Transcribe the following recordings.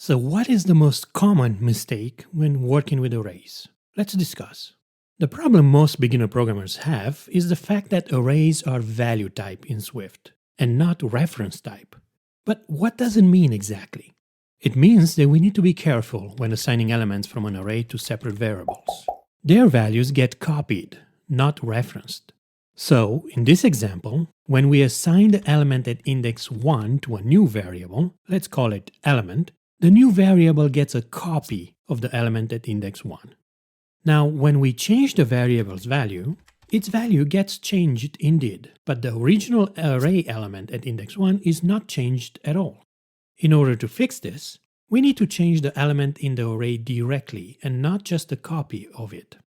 So what is the most common mistake when working with arrays? Let's discuss. The problem most beginner programmers have is the fact that arrays are value type in Swift and not reference type. But what does it mean exactly? It means that we need to be careful when assigning elements from an array to separate variables. Their values get copied, not referenced. So, in this example, when we assign the element at index 1 to a new variable, let's call it element, the new variable gets a copy of the element at index 1. Now, when we change the variable's value, its value gets changed indeed, but the original array element at index 1 is not changed at all. In order to fix this, we need to change the element in the array directly and not just a copy of it.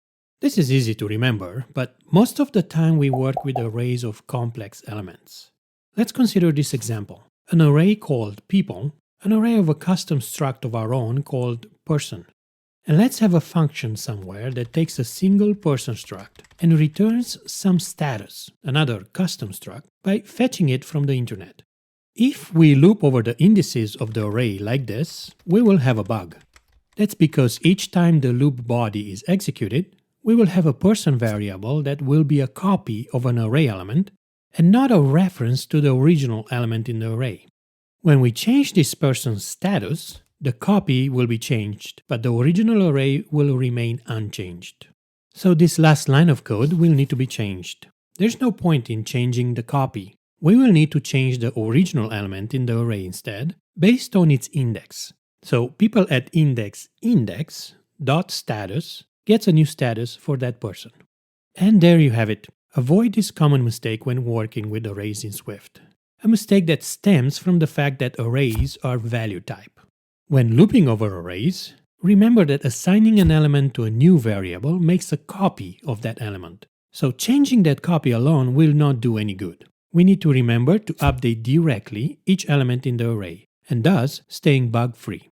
This is easy to remember, but most of the time we work with arrays of complex elements. Let's consider this example. An array called people, an array of a custom struct of our own called person. And let's have a function somewhere that takes a single person struct and returns some status, another custom struct, by fetching it from the internet. If we loop over the indices of the array like this, we will have a bug. That's because each time the loop body is executed, we will have a person variable that will be a copy of an array element and not a reference to the original element in the array. When we change this person's status, the copy will be changed, but the original array will remain unchanged. So this last line of code will need to be changed. There's no point in changing the copy. We will need to change the original element in the array instead, based on its index. So people at index dot status gets a new status for that person. And there you have it. Avoid this common mistake when working with arrays in Swift. A mistake that stems from the fact that arrays are value type. When looping over arrays, remember that assigning an element to a new variable makes a copy of that element. So changing that copy alone will not do any good. We need to remember to update directly each element in the array, and thus staying bug-free.